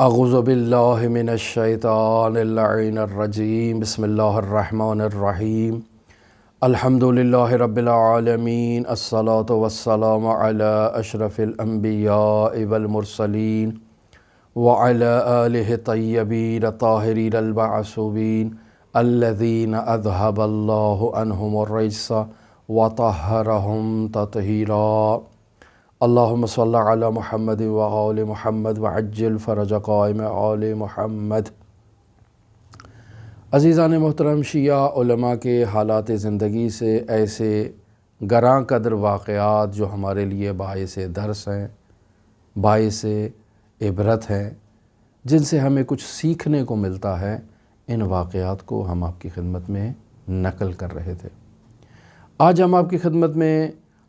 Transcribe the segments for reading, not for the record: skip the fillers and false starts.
اعوذ باللہ من الشیطان اللعین الرجیم بسم اللہ الرحمن الرحیم الحمدللہ رب العالمین الصلاة والسلام علی اشرف الانبیاء والمرسلین وعلی آلہ الطیبین الطاہرین المعصومین الذین اذہب اللہ عنہم الرجس وطہرہم تطہیرا اللہم صلی علی محمد وآل محمد وعجل فرج قائم آل محمد۔ عزیزان محترم، شیعہ علماء کے حالات زندگی سے ایسے گراں قدر واقعات جو ہمارے لیے باعث درس ہیں، باعث عبرت ہیں، جن سے ہمیں کچھ سیکھنے کو ملتا ہے، ان واقعات کو ہم آپ کی خدمت میں نقل کر رہے تھے۔ آج ہم آپ کی خدمت میں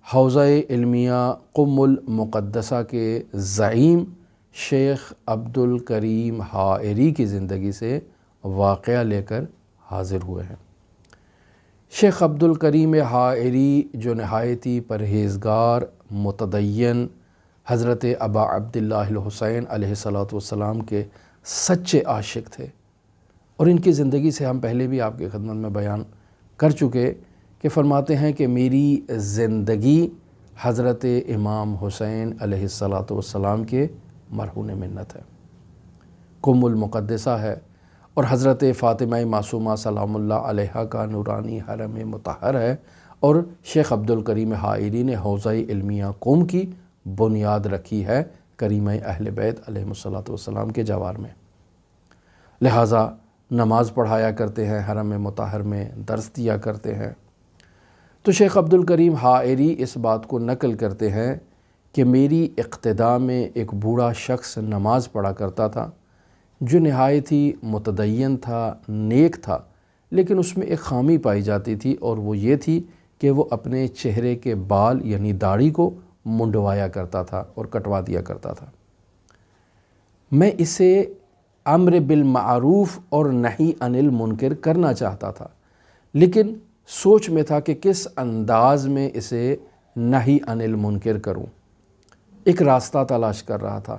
حوزہ علمیہ قم المقدسہ کے زعیم شیخ عبدالکریم حائری کی زندگی سے واقعہ لے کر حاضر ہوئے ہیں۔ شیخ عبدالکریم حائری جو نہایتی پرہیزگار متدین حضرت ابا عبداللہ الحسین علیہ السلام کے سچے عاشق تھے، اور ان کی زندگی سے ہم پہلے بھی آپ کی خدمت میں بیان کر چکے کہ فرماتے ہیں کہ میری زندگی حضرت امام حسین علیہ السلام کے مرہون منت ہے، قم المقدسہ ہے، اور حضرت فاطمہ معصومہ سلام اللہ علیہا کا نورانی حرم مطہر ہے، اور شیخ عبدالکریم حائری نے حوزہ علمیہ قم کی بنیاد رکھی ہے کریمہ اہل بیت علیہ السلام کے جوار میں، لہٰذا نماز پڑھایا کرتے ہیں، حرم مطہر میں درس دیا کرتے ہیں۔ تو شیخ عبدالکریم حائری اس بات کو نقل کرتے ہیں کہ میری اقتداء میں ایک بوڑھا شخص نماز پڑھا کرتا تھا جو نہایت ہی متدین تھا، نیک تھا، لیکن اس میں ایک خامی پائی جاتی تھی، اور وہ یہ تھی کہ وہ اپنے چہرے کے بال یعنی داڑھی کو منڈوایا کرتا تھا اور کٹوا دیا کرتا تھا۔ میں اسے امر بالمعروف اور نہی عن المنکر کرنا چاہتا تھا، لیکن سوچ میں تھا کہ کس انداز میں اسے نہی عن المنکر کروں۔ ایک راستہ تلاش کر رہا تھا،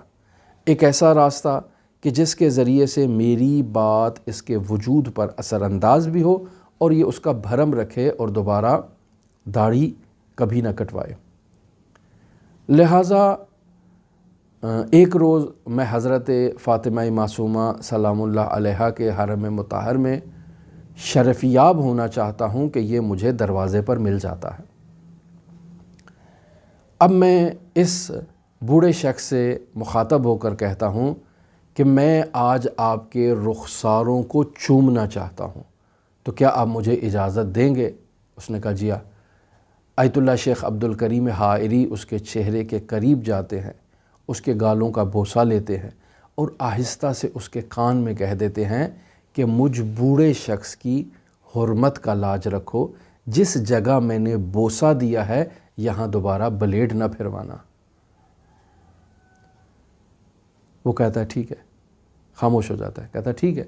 ایک ایسا راستہ کہ جس کے ذریعے سے میری بات اس کے وجود پر اثر انداز بھی ہو اور یہ اس کا بھرم رکھے اور دوبارہ داڑھی کبھی نہ کٹوائے۔ لہٰذا ایک روز میں حضرت فاطمہ معصومہ سلام اللہ علیہا کے حرم مطہر میں شرفیاب ہونا چاہتا ہوں کہ یہ مجھے دروازے پر مل جاتا ہے۔ اب میں اس بوڑھے شخص سے مخاطب ہو کر کہتا ہوں کہ میں آج آپ کے رخساروں کو چومنا چاہتا ہوں، تو کیا آپ مجھے اجازت دیں گے؟ اس نے کہا جی ہاں۔ آیت اللہ شیخ عبدالکریم حائری اس کے چہرے کے قریب جاتے ہیں، اس کے گالوں کا بوسہ لیتے ہیں اور آہستہ سے اس کے کان میں کہہ دیتے ہیں کہ مجھ بوڑھے شخص کی حرمت کا لاج رکھو، جس جگہ میں نے بوسہ دیا ہے یہاں دوبارہ بلیڈ نہ پھروانا۔ وہ کہتا ہے ٹھیک ہے، خاموش ہو جاتا ہے، کہتا ہے ٹھیک ہے،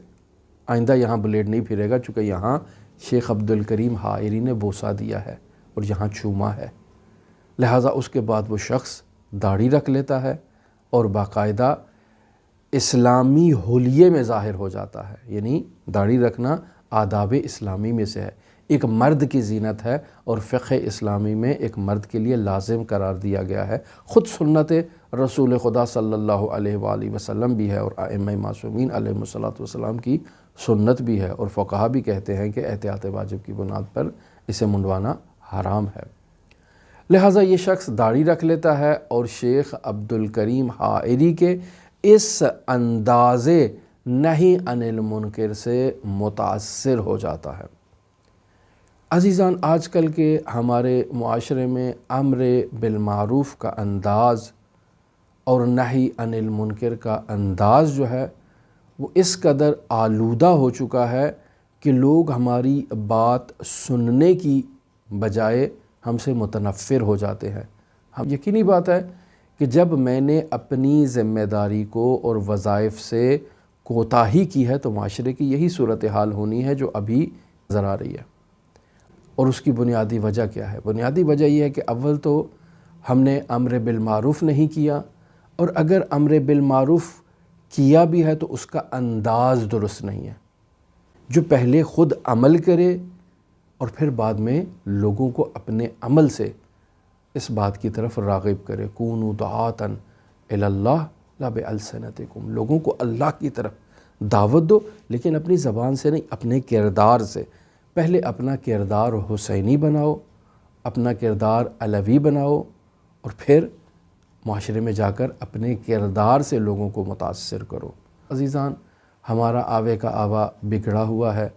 آئندہ یہاں بلیڈ نہیں پھرے گا، چونکہ یہاں شیخ عبدالکریم حائری نے بوسہ دیا ہے اور یہاں چوما ہے۔ لہٰذا اس کے بعد وہ شخص داڑھی رکھ لیتا ہے اور باقاعدہ اسلامی حلیے میں ظاہر ہو جاتا ہے، یعنی داڑھی رکھنا آداب اسلامی میں سے ہے، ایک مرد کی زینت ہے، اور فقہ اسلامی میں ایک مرد کے لیے لازم قرار دیا گیا ہے۔ خود سنت رسول خدا صلی اللہ علیہ وآلہ وسلم بھی ہے، اور ائمہ معصومین علیہ السلام کی سنت بھی ہے، اور فقہا بھی کہتے ہیں کہ احتیاط واجب کی بنیاد پر اسے منڈوانا حرام ہے۔ لہٰذا یہ شخص داڑھی رکھ لیتا ہے اور شیخ عبدالکریم حائری کے اس انداز نہی عن المنکر سے متاثر ہو جاتا ہے۔ عزیزان، آج کل کے ہمارے معاشرے میں امر بالمعروف کا انداز اور نہی عن المنکر کا انداز جو ہے وہ اس قدر آلودہ ہو چکا ہے کہ لوگ ہماری بات سننے کی بجائے ہم سے متنفر ہو جاتے ہیں۔ ہم یقینی بات ہے کہ جب میں نے اپنی ذمہ داری کو اور وظائف سے کوتاہی کی ہے تو معاشرے کی یہی صورتحال ہونی ہے جو ابھی نظر آ رہی ہے۔ اور اس کی بنیادی وجہ کیا ہے؟ بنیادی وجہ یہ ہے کہ اول تو ہم نے امر بالمعروف نہیں کیا، اور اگر امر بالمعروف کیا بھی ہے تو اس کا انداز درست نہیں ہے، جو پہلے خود عمل کرے اور پھر بعد میں لوگوں کو اپنے عمل سے اس بات کی طرف راغب کرے۔ کونوا دعاۃ الی اللہ لا بألسنتکم، لوگوں کو اللہ کی طرف دعوت دو لیکن اپنی زبان سے نہیں، اپنے کردار سے۔ پہلے اپنا کردار حسینی بناؤ، اپنا کردار علوی بناؤ، اور پھر معاشرے میں جا کر اپنے کردار سے لوگوں کو متاثر کرو۔ عزیزان، ہمارا آوے کا آوا بگڑا ہوا ہے،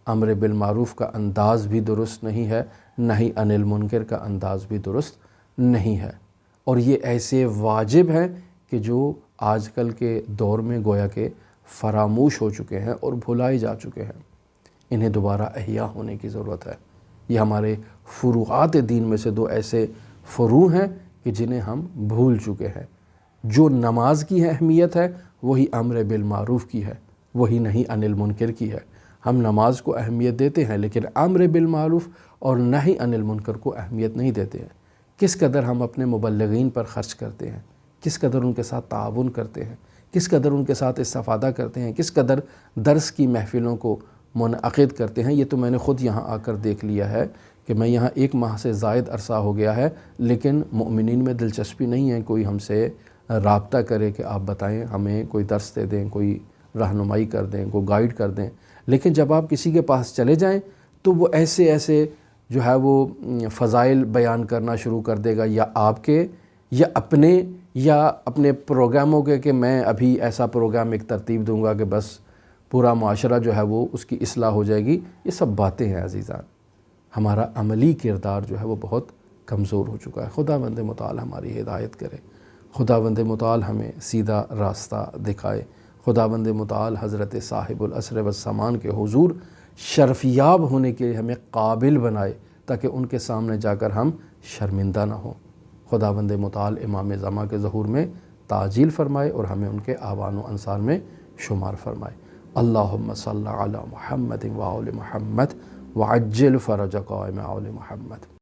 امر بالمعروف کا انداز بھی درست نہیں ہے، نہی عن المنکر کا انداز بھی درست نہیں ہے، اور یہ ایسے واجب ہیں کہ جو آج کل کے دور میں گویا کہ فراموش ہو چکے ہیں اور بھلائے جا چکے ہیں۔ انہیں دوبارہ احیاء ہونے کی ضرورت ہے۔ یہ ہمارے فروعات دین میں سے دو ایسے فروع ہیں کہ جنہیں ہم بھول چکے ہیں۔ جو نماز کی اہمیت ہے وہی امر بالمعروف کی ہے، وہی نہی عن المنکر کی ہے۔ ہم نماز کو اہمیت دیتے ہیں لیکن امر بالمعروف اور نہی عن المنکر کو اہمیت نہیں دیتے ہیں۔ کس قدر ہم اپنے مبلغین پر خرچ کرتے ہیں، کس قدر ان کے ساتھ تعاون کرتے ہیں، کس قدر ان کے ساتھ استفادہ کرتے ہیں، کس قدر درس کی محفلوں کو منعقد کرتے ہیں، یہ تو میں نے خود یہاں آ کر دیکھ لیا ہے کہ میں یہاں 1 ماہ سے زائد عرصہ ہو گیا ہے، لیکن مؤمنین میں دلچسپی نہیں ہے کوئی ہم سے رابطہ کرے کہ آپ بتائیں، ہمیں کوئی درس دے دیں، کوئی رہنمائی کر دیں، کوئی گائیڈ کر دیں۔ لیکن جب آپ کسی کے پاس چلے جائیں تو وہ ایسے جو ہے وہ فضائل بیان کرنا شروع کر دے گا، یا آپ کے یا اپنے پروگراموں کے، کہ میں ابھی ایسا پروگرام ایک ترتیب دوں گا کہ بس پورا معاشرہ جو ہے وہ اس کی اصلاح ہو جائے گی۔ یہ سب باتیں ہیں عزیزان، ہمارا عملی کردار جو ہے وہ بہت کمزور ہو چکا ہے۔ خداوند متعال ہماری ہدایت کرے، خداوند متعال ہمیں سیدھا راستہ دکھائے، خداوند متعال حضرت صاحب العصر والزمان کے حضور شرفیاب ہونے کے لیے ہمیں قابل بنائے تاکہ ان کے سامنے جا کر ہم شرمندہ نہ ہوں۔ خداوند متعال امام زمان کے ظہور میں تعجیل فرمائے اور ہمیں ان کے اعوان و انصار میں شمار فرمائے۔ اللہم صلی علی محمد و آل محمد وعجل فرج قائم آل محمد۔